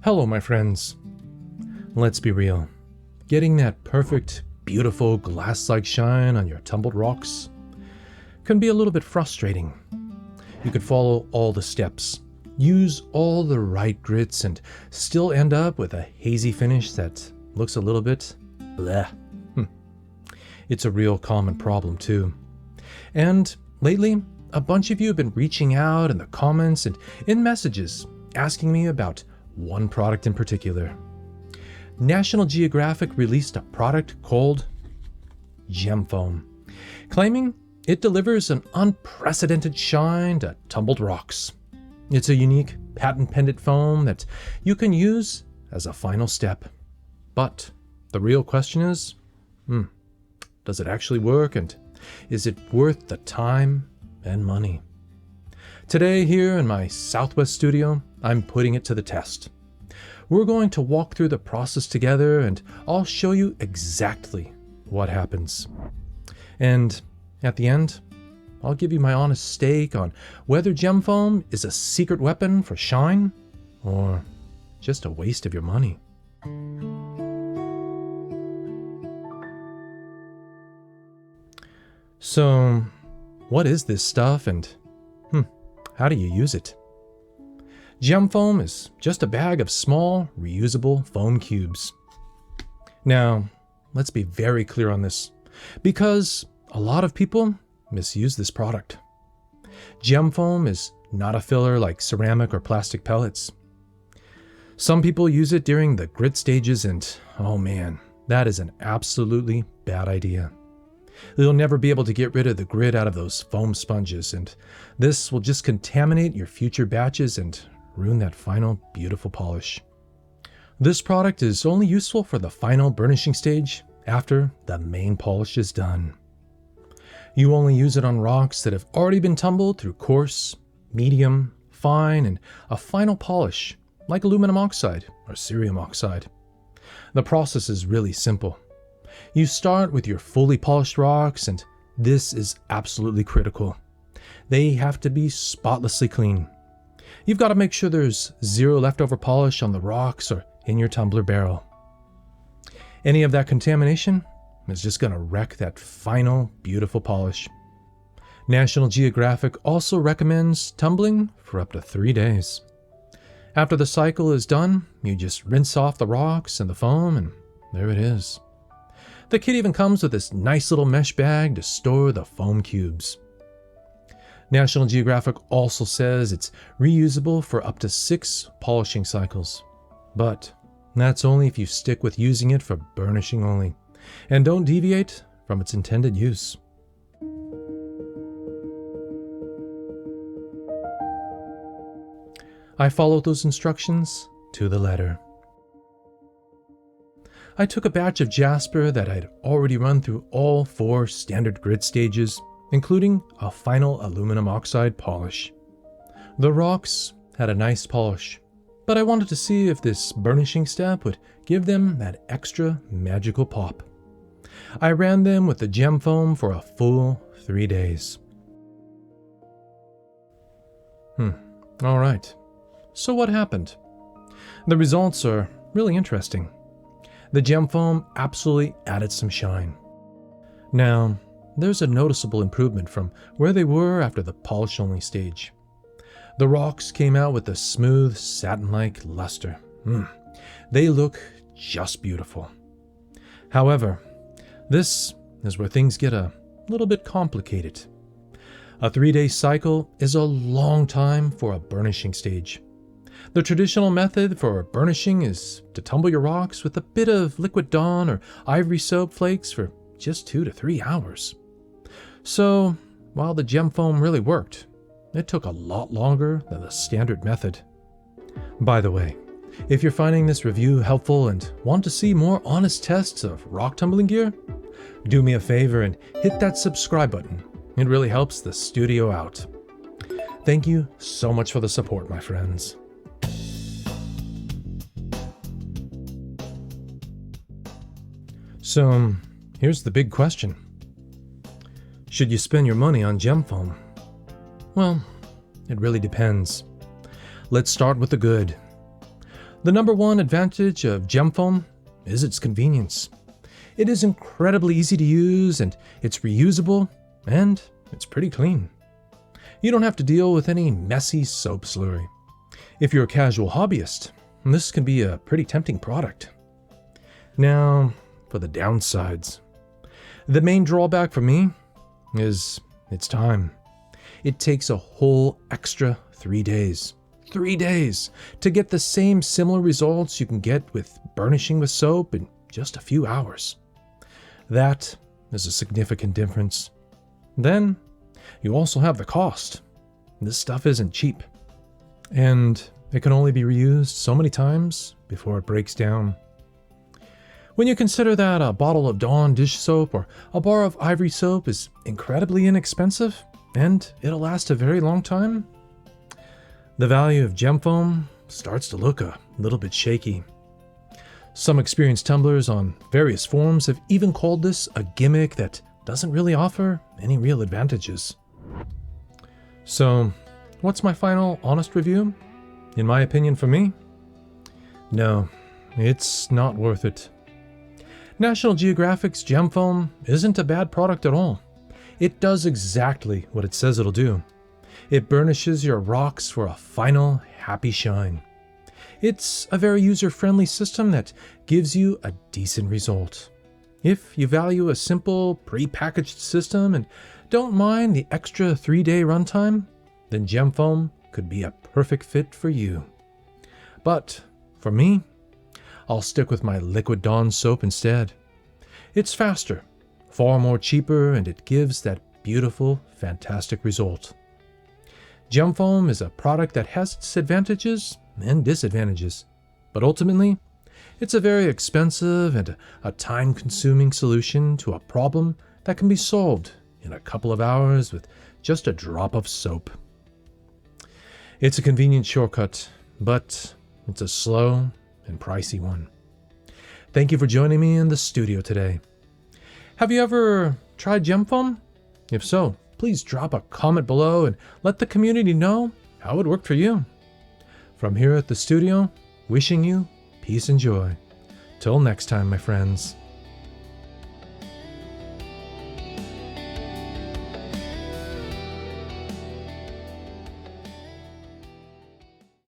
Hello, my friends. Let's be real. Getting that perfect, beautiful glass-like shine on your tumbled rocks can be a little bit frustrating. You could follow all the steps, use all the right grits, and still end up with a hazy finish that looks a little bit bleh. It's a real common problem too. And lately, a bunch of you have been reaching out in the comments and in messages asking me about one product in particular. National Geographic released a product called GemFoam, claiming it delivers an unprecedented shine to tumbled rocks. It's a unique patent-pending foam that you can use as a final step. But the real question is, does it actually work, and is it worth the time and money? Today, here in my Southwest studio, I'm putting it to the test. We're going to walk through the process together, and I'll show you exactly what happens. And at the end, I'll give you my honest take on whether GemFoam is a secret weapon for shine or just a waste of your money. So, what is this stuff, and how do you use it? GemFoam is just a bag of small, reusable foam cubes. Now, let's be very clear on this, because a lot of people misuse this product. GemFoam is not a filler like ceramic or plastic pellets. Some people use it during the grit stages, and oh man, that is an absolutely bad idea. You'll never be able to get rid of the grit out of those foam sponges, and this will just contaminate your future batches and ruin that final beautiful polish. This product is only useful for the final burnishing stage after the main polish is done. You only use it on rocks that have already been tumbled through coarse, medium, fine, and a final polish like aluminum oxide or cerium oxide. The process is really simple. You start with your fully polished rocks, and this is absolutely critical. They have to be spotlessly clean. You've got to make sure there's zero leftover polish on the rocks or in your tumbler barrel. Any of that contamination is just going to wreck that final beautiful polish. National Geographic also recommends tumbling for up to 3 days. After the cycle is done, you just rinse off the rocks and the foam, and there it is. The kit even comes with this nice little mesh bag to store the foam cubes. National Geographic also says it's reusable for up to 6 polishing cycles. But that's only if you stick with using it for burnishing only, and don't deviate from its intended use. I followed those instructions to the letter. I took a batch of jasper that I'd already run through all 4 standard grit stages, including a final aluminum oxide polish. The rocks had a nice polish, but I wanted to see if this burnishing step would give them that extra magical pop. I ran them with the GemFoam for a full 3 days. Alright, so what happened? The results are really interesting. The GemFoam absolutely added some shine. Now, there's a noticeable improvement from where they were after the polish-only stage. The rocks came out with a smooth, satin-like luster. They look just beautiful. However, this is where things get a little bit complicated. A 3-day cycle is a long time for a burnishing stage. The traditional method for burnishing is to tumble your rocks with a bit of liquid Dawn or Ivory soap flakes for just 2 to 3 hours. So, while the GemFoam really worked, it took a lot longer than the standard method. By the way, if you're finding this review helpful and want to see more honest tests of rock tumbling gear, do me a favor and hit that subscribe button. It really helps the studio out. Thank you so much for the support, my friends. So, here's the big question. Should you spend your money on GemFoam? Well, it really depends. Let's start with the good. The number one advantage of GemFoam is its convenience. It is incredibly easy to use, and it's reusable, and it's pretty clean. You don't have to deal with any messy soap slurry. If you're a casual hobbyist, this can be a pretty tempting product. Now, for the downsides. The main drawback for me is its time. It takes a whole extra 3 days. 3 days to get the same similar results you can get with burnishing with soap in just a few hours. That is a significant difference. Then, you also have the cost. This stuff isn't cheap. And it can only be reused so many times before it breaks down. When you consider that a bottle of Dawn dish soap or a bar of Ivory soap is incredibly inexpensive, and it'll last a very long time, the value of GemFoam starts to look a little bit shaky. Some experienced tumblers on various forums have even called this a gimmick that doesn't really offer any real advantages. So, what's my final honest review? In my opinion, for me, no, it's not worth it. National Geographic's GemFoam isn't a bad product at all. It does exactly what it says it'll do. It burnishes your rocks for a final, happy shine. It's a very user-friendly system that gives you a decent result. If you value a simple, pre-packaged system and don't mind the extra 3-day runtime, then GemFoam could be a perfect fit for you. But for me, I'll stick with my liquid Dawn soap instead. It's faster, far more cheaper, and it gives that beautiful, fantastic result. GemFoam is a product that has its advantages and disadvantages, but ultimately, it's a very expensive and a time-consuming solution to a problem that can be solved in a couple of hours with just a drop of soap. It's a convenient shortcut, but it's a slow and pricey one. Thank you for joining me in the studio today. Have you ever tried GemFoam? If so, please drop a comment below and let the community know how it worked for you. From here at the studio, wishing you peace and joy. Till next time, my friends.